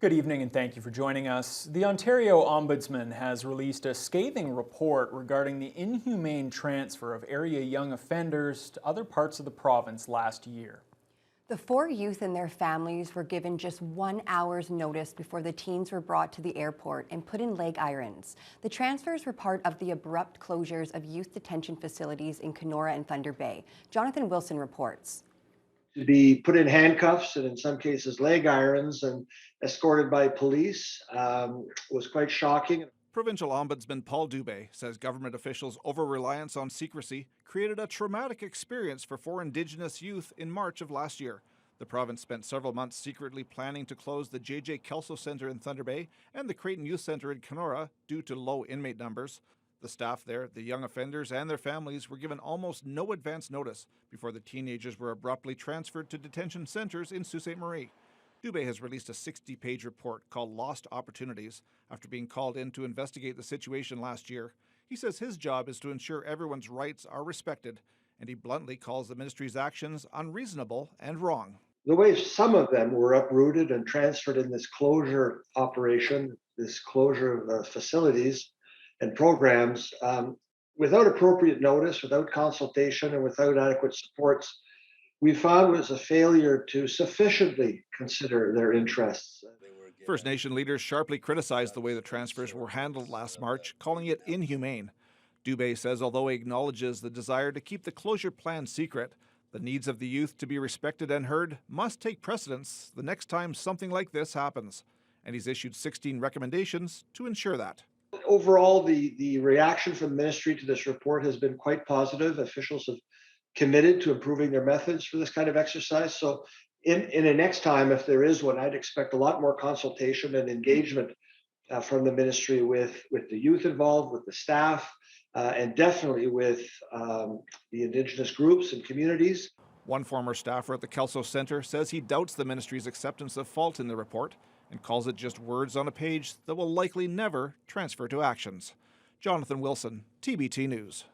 Good evening and thank you for joining us. The Ontario Ombudsman has released a scathing report regarding the inhumane transfer of area young offenders to other parts of the province last year. The four youth and their families were given just 1 hour's notice before the teens were brought to the airport and put in leg irons. The transfers were part of the abrupt closures of youth detention facilities in Kenora and Thunder Bay. Jonathan Wilson reports. To be put in handcuffs and in some cases leg irons and escorted by police was quite shocking. Provincial Ombudsman Paul Dubé says government officials' over-reliance on secrecy created a traumatic experience for four Indigenous youth in March of last year. The province spent several months secretly planning to close the J.J. Kelso Centre in Thunder Bay and the Creighton Youth Centre in Kenora due to low inmate numbers. The staff there, the young offenders and their families were given almost no advance notice before the teenagers were abruptly transferred to detention centres in Sault Ste. Marie. Dubé has released a 60-page report called Lost Opportunities after being called in to investigate the situation last year. He says his job is to ensure everyone's rights are respected, and he bluntly calls the ministry's actions unreasonable and wrong. The way some of them were uprooted and transferred in this closure operation, this closure of facilities and programs, without appropriate notice, without consultation, and without adequate supports, we found was a failure to sufficiently consider their interests. First Nation leaders sharply criticized the way the transfers were handled last March, calling it inhumane. Dubé says although he acknowledges the desire to keep the closure plan secret, the needs of the youth to be respected and heard must take precedence the next time something like this happens. And he's issued 16 recommendations to ensure that. Overall, the reaction from the ministry to this report has been quite positive. Officials have committed to improving their methods for this kind of exercise. So in the next time, if there is one, I'd expect a lot more consultation and engagement from the ministry with the youth involved, with the staff, and definitely with the Indigenous groups and communities. One former staffer at the Kelso Centre says he doubts the ministry's acceptance of fault in the report and calls it just words on a page that will likely never transfer to actions. Jonathan Wilson, TBT News.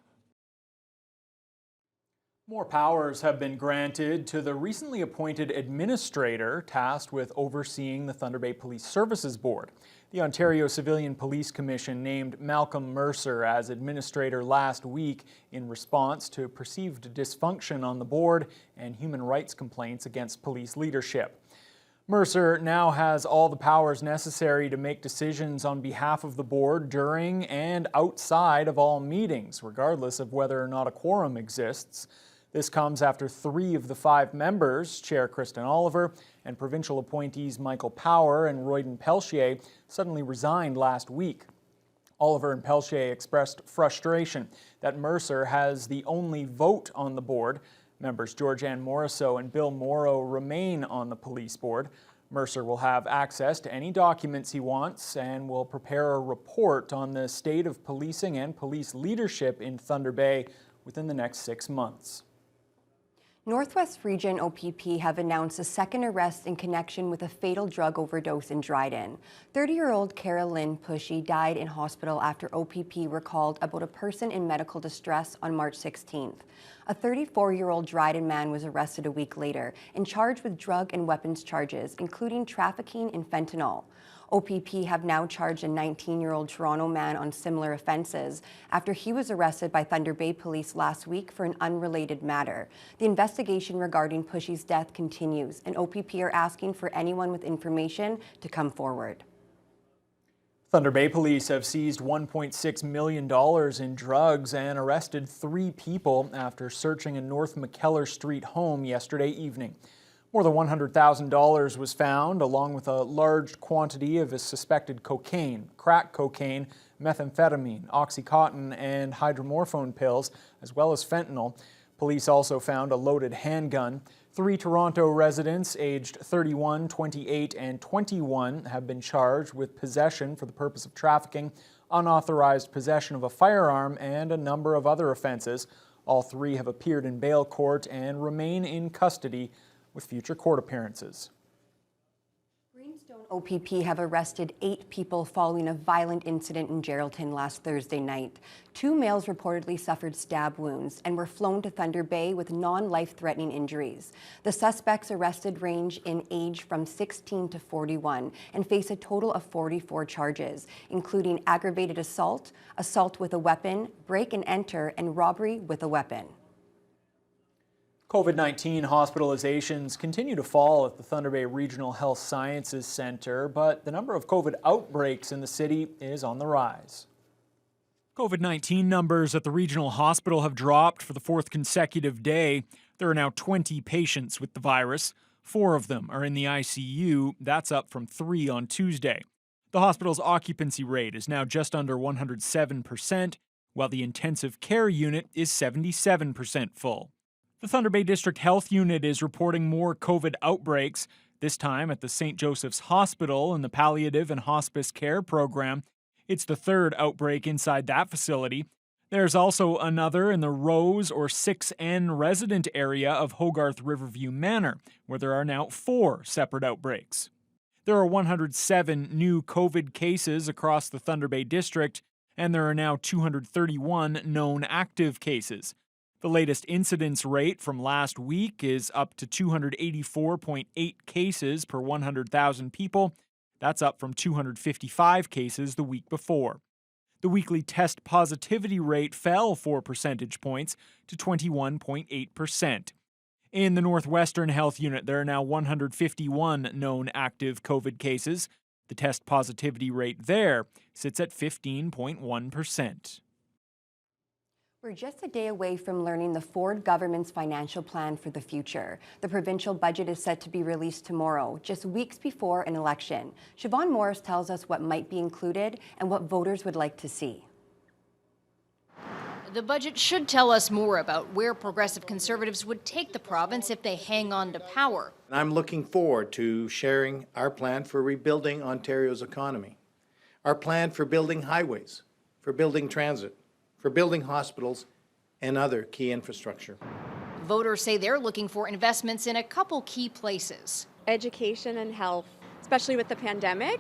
More powers have been granted to the recently appointed administrator tasked with overseeing the Thunder Bay Police Services Board. The Ontario Civilian Police Commission named Malcolm Mercer as administrator last week in response to perceived dysfunction on the board and human rights complaints against police leadership. Mercer now has all the powers necessary to make decisions on behalf of the board during and outside of all meetings, regardless of whether or not a quorum exists. This comes after 3 of the 5 members, Chair Kristen Oliver and provincial appointees Michael Power and Royden Pelchier, suddenly resigned last week. Oliver and Pelchier expressed frustration that Mercer has the only vote on the board. Members Georgianne Morisseau and Bill Morrow remain on the police board. Mercer will have access to any documents he wants and will prepare a report on the state of policing and police leadership in Thunder Bay within the next 6 months. Northwest Region OPP have announced a second arrest in connection with a fatal drug overdose in Dryden. 30-year-old Carol Lynn Pushy died in hospital after OPP were called about a person in medical distress on March 16th. A 34-year-old Dryden man was arrested a week later and charged with drug and weapons charges, including trafficking in fentanyl. OPP have now charged a 19-year-old Toronto man on similar offenses after he was arrested by Thunder Bay Police last week for an unrelated matter. The investigation regarding Pushy's death continues, and OPP are asking for anyone with information to come forward. Thunder Bay Police have seized $1.6 million in drugs and arrested 3 people after searching a North McKellar Street home yesterday evening. More than $100,000 was found, along with a large quantity of suspected cocaine, crack cocaine, methamphetamine, Oxycontin, and hydromorphone pills, as well as fentanyl. Police also found a loaded handgun. 3 Toronto residents aged 31, 28, and 21 have been charged with possession for the purpose of trafficking, unauthorized possession of a firearm, and a number of other offenses. All 3 have appeared in bail court and remain in custody with future court appearances. Greenstone OPP have arrested 8 people following a violent incident in Geraldton last Thursday night. 2 males reportedly suffered stab wounds and were flown to Thunder Bay with non-life-threatening injuries. The suspects arrested range in age from 16 to 41 and face a total of 44 charges, including aggravated assault, assault with a weapon, break and enter, and robbery with a weapon. COVID-19 hospitalizations continue to fall at the Thunder Bay Regional Health Sciences Centre, but the number of COVID outbreaks in the city is on the rise. COVID-19 numbers at the regional hospital have dropped for the 4th consecutive day. There are now 20 patients with the virus. 4 of them are in the ICU. That's up from 3 on Tuesday. The hospital's occupancy rate is now just under 107%, while the intensive care unit is 77% full. The Thunder Bay District Health Unit is reporting more COVID outbreaks, this time at the St. Joseph's Hospital in the Palliative and Hospice Care Program. It's the 3rd outbreak inside that facility. There's also another in the Rose or 6N resident area of Hogarth Riverview Manor, where there are now 4 separate outbreaks. There are 107 new COVID cases across the Thunder Bay District, and there are now 231 known active cases. The latest incidence rate from last week is up to 284.8 cases per 100,000 people. That's up from 255 cases the week before. The weekly test positivity rate fell 4 percentage points to 21.8%. In the Northwestern Health Unit, there are now 151 known active COVID cases. The test positivity rate there sits at 15.1%. We're just a day away from learning the Ford government's financial plan for the future. The provincial budget is set to be released tomorrow, just weeks before an election. Siobhan Morris tells us what might be included and what voters would like to see. The budget should tell us more about where progressive Conservatives would take the province if they hang on to power. I'm looking forward to sharing our plan for rebuilding Ontario's economy, our plan for building highways, for building transit, for building hospitals and other key infrastructure. Voters say they're looking for investments in a couple key places. Education and health, especially with the pandemic.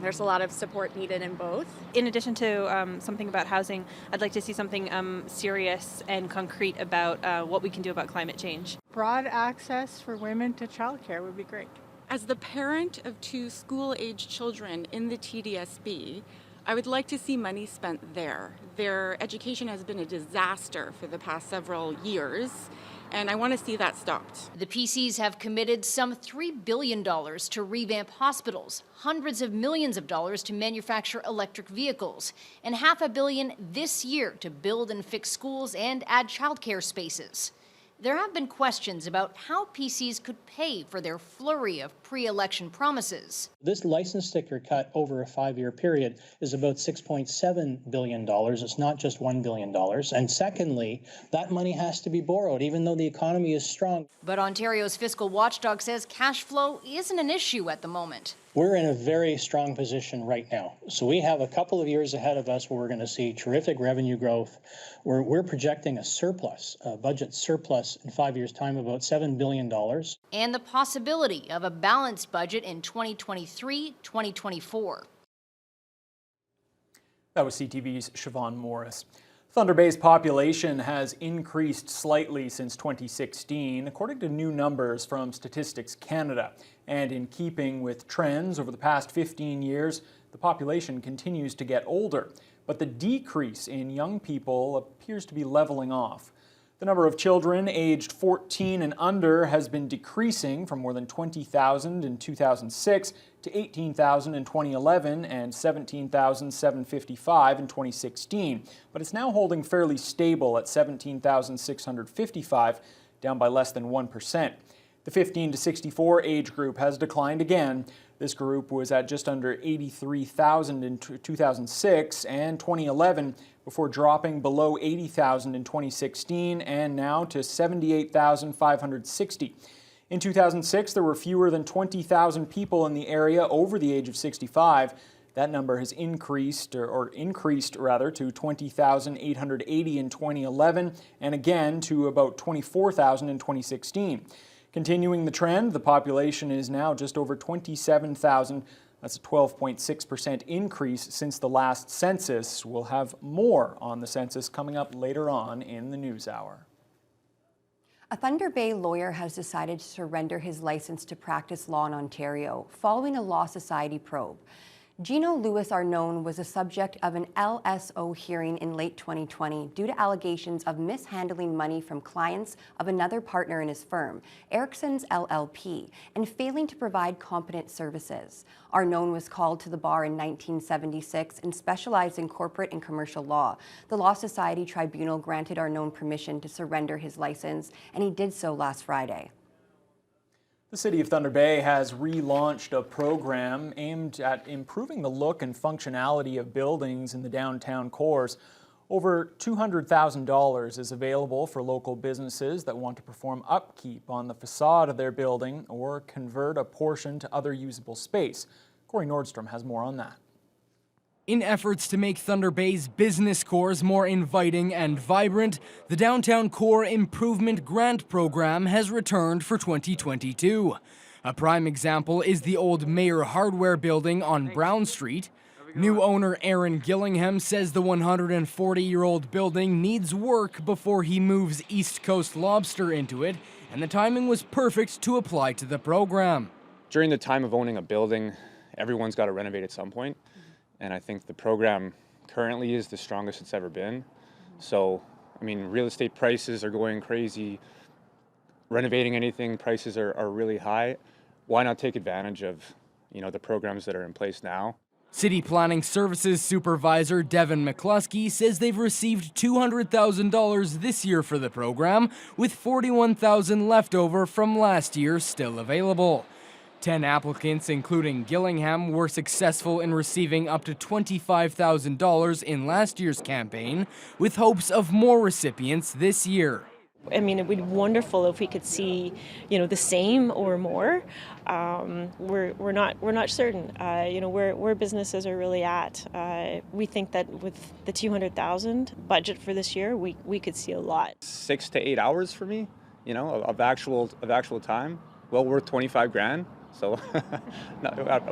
There's a lot of support needed in both. In addition to something about housing, I'd like to see something serious and concrete about what we can do about climate change. Broad access for women to childcare would be great. As the parent of 2 school-age children in the TDSB, I would like to see money spent there. Their education has been a disaster for the past several years, and I want to see that stopped. The PCs have committed some $3 billion to revamp hospitals, hundreds of millions of dollars to manufacture electric vehicles, and $500 million this year to build and fix schools and add childcare spaces. There have been questions about how PCs could pay for their flurry of pre-election promises. This license sticker cut over a 5-year period is about $6.7 billion. It's not just $1 billion. And secondly, that money has to be borrowed, even though the economy is strong. But Ontario's fiscal watchdog says cash flow isn't an issue at the moment. We're in a very strong position right now. So we have a couple of years ahead of us where we're going to see terrific revenue growth. We're projecting a surplus, a budget surplus in 5 years' time, about $7 billion. And the possibility of a balanced budget in 2023-2024. That was CTV's Siobhan Morris. Thunder Bay's population has increased slightly since 2016, according to new numbers from Statistics Canada. And in keeping with trends over the past 15 years, the population continues to get older. But the decrease in young people appears to be leveling off. The number of children aged 14 and under has been decreasing from more than 20,000 in 2006 to 18,000 in 2011 and 17,755 in 2016. But it's now holding fairly stable at 17,655, down by less than 1%. The 15 to 64 age group has declined again. This group was at just under 83,000 in 2006 and 2011 before dropping below 80,000 in 2016 and now to 78,560. In 2006, there were fewer than 20,000 people in the area over the age of 65. That number has increased to 20,880 in 2011 and again to about 24,000 in 2016. Continuing the trend, the population is now just over 27,000. That's a 12.6% increase since the last census. We'll have more on the census coming up later on in the news hour. A Thunder Bay lawyer has decided to surrender his license to practice law in Ontario following a Law Society probe. Gino Lewis Arnone was the subject of an LSO hearing in late 2020 due to allegations of mishandling money from clients of another partner in his firm, Erickson's LLP, and failing to provide competent services. Arnone was called to the bar in 1976 and specialized in corporate and commercial law. The Law Society Tribunal granted Arnone permission to surrender his license, and he did so last Friday. The City of Thunder Bay has relaunched a program aimed at improving the look and functionality of buildings in the downtown cores. Over $200,000 is available for local businesses that want to perform upkeep on the facade of their building or convert a portion to other usable space. Corey Nordstrom has more on that. In efforts to make Thunder Bay's business cores more inviting and vibrant, the Downtown Core Improvement Grant Program has returned for 2022. A prime example is the old Mayer Hardware building on Brown Street. New owner Aaron Gillingham says the 140-year-old building needs work before he moves East Coast Lobster into it, and the timing was perfect to apply to the program. During the time of owning a building, everyone's got to renovate at some point. And I think the program currently is the strongest it's ever been. So, I mean, real estate prices are going crazy. Renovating anything, prices are really high. Why not take advantage of, the programs that are in place now? City Planning Services Supervisor Devin McCluskey says they've received $200,000 this year for the program, with $41,000 left over from last year still available. 10 applicants, including Gillingham, were successful in receiving up to $25,000 in last year's campaign, with hopes of more recipients this year. I mean, it would be wonderful if we could see, the same or more. We're not certain, where businesses are really at. We think that with the $200,000 budget for this year, we could see a lot. 6 to 8 hours for me, of actual time. Well worth 25 grand. So,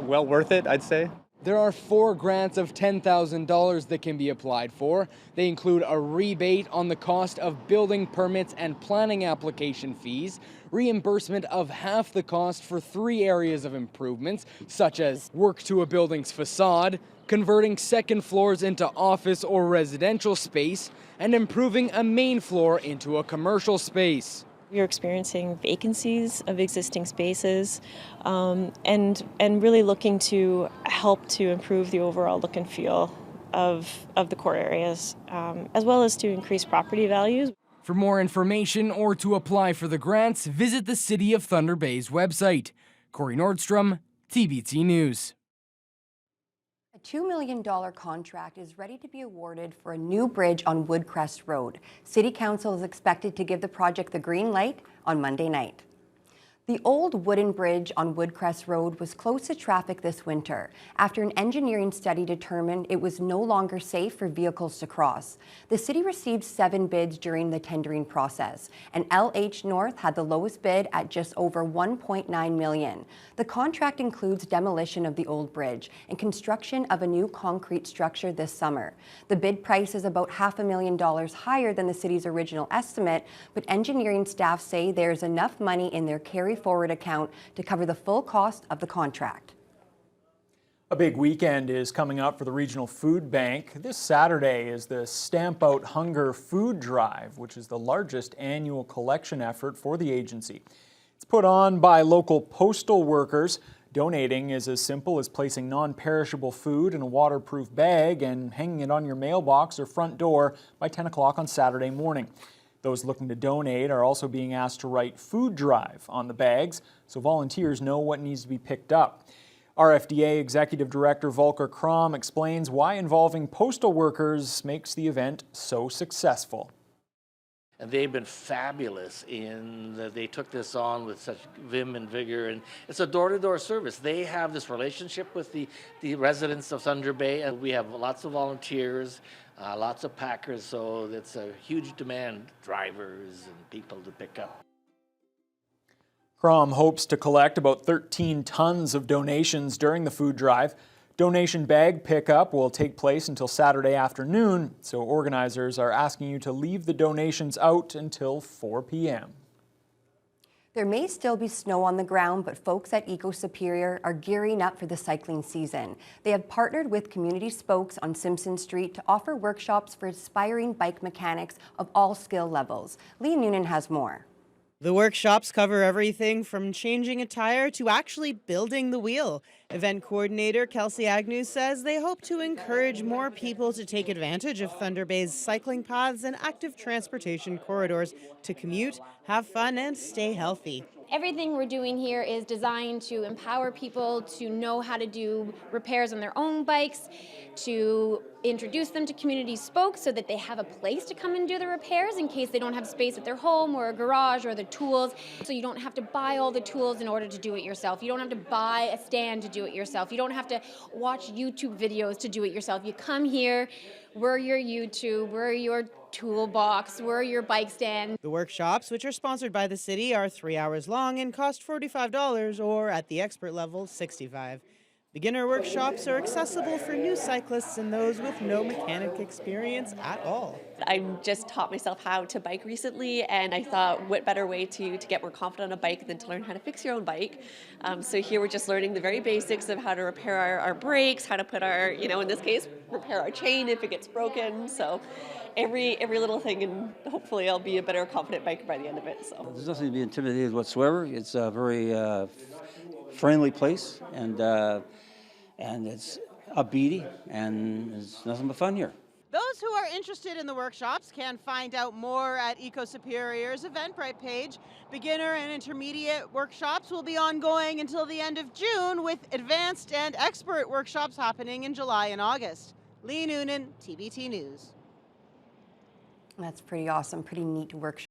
well worth it, I'd say. There are 4 grants of $10,000 that can be applied for. They include a rebate on the cost of building permits and planning application fees, reimbursement of half the cost for 3 areas of improvements, such as work to a building's facade, converting second floors into office or residential space, and improving a main floor into a commercial space. We're experiencing vacancies of existing spaces and really looking to help to improve the overall look and feel of the core areas, as well as to increase property values. For more information or to apply for the grants, visit the City of Thunder Bay's website. Corey Nordstrom, TBT News. A $2 million contract is ready to be awarded for a new bridge on Woodcrest Road. City Council is expected to give the project the green light on Monday night. The old wooden bridge on Woodcrest Road was closed to traffic this winter after an engineering study determined it was no longer safe for vehicles to cross. The city received 7 bids during the tendering process, and LH North had the lowest bid at just over $1.9 million. The contract includes demolition of the old bridge and construction of a new concrete structure this summer. The bid price is about $500,000 higher than the city's original estimate, but engineering staff say there's enough money in their carry-forward account to cover the full cost of the contract. A big weekend is coming up for the Regional Food Bank. This Saturday is the Stamp Out Hunger Food Drive, which is the largest annual collection effort for the agency. It's put on by local postal workers. Donating is as simple as placing non-perishable food in a waterproof bag and hanging it on your mailbox or front door by 10 o'clock on Saturday morning. Those looking to donate are also being asked to write Food Drive on the bags so volunteers know what needs to be picked up. RFDA Executive Director Volker Krom explains why involving postal workers makes the event so successful. And they've been fabulous in that they took this on with such vim and vigor, and it's a door-to-door service. They have this relationship with the residents of Thunder Bay, and we have lots of volunteers, lots of packers, so it's a huge demand, drivers and people to pick up. Crom hopes to collect about 13 tons of donations during the food drive. Donation bag pickup will take place until Saturday afternoon, so organizers are asking you to leave the donations out until 4 p.m. There may still be snow on the ground, but folks at Eco Superior are gearing up for the cycling season. They have partnered with community spokes on Simpson Street to offer workshops for aspiring bike mechanics of all skill levels. Lee Noonan has more. The workshops cover everything from changing a tire to actually building the wheel. Event coordinator Kelsey Agnew says they hope to encourage more people to take advantage of Thunder Bay's cycling paths and active transportation corridors to commute, have fun, and stay healthy. Everything we're doing here is designed to empower people to know how to do repairs on their own bikes, to introduce them to community spokes so that they have a place to come and do the repairs in case they don't have space at their home or a garage or the tools. So you don't have to buy all the tools in order to do it yourself. You don't have to buy a stand to do it yourself. You don't have to watch YouTube videos to do it yourself. You come here, we're your YouTube, we're your toolbox, we're your bike stand. The workshops, which are sponsored by the city, are 3 hours long and cost $45 or at the expert level, $65. Beginner workshops are accessible for new cyclists and those with no mechanic experience at all. I just taught myself how to bike recently, and I thought what better way to get more confident on a bike than to learn how to fix your own bike. So here we're just learning the very basics of how to repair our brakes, how to put our, in this case, repair our chain if it gets broken. So every little thing, and hopefully I'll be a better confident biker by the end of it. So there's nothing to be intimidated whatsoever. It's a very friendly place, and it's upbeaty, and it's nothing but fun here. Those who are interested in the workshops can find out more at Eco Superior's Eventbrite page. Beginner and intermediate workshops will be ongoing until the end of June, with advanced and expert workshops happening in July and August. Lee Noonan, TBT News. That's pretty awesome, pretty neat workshop.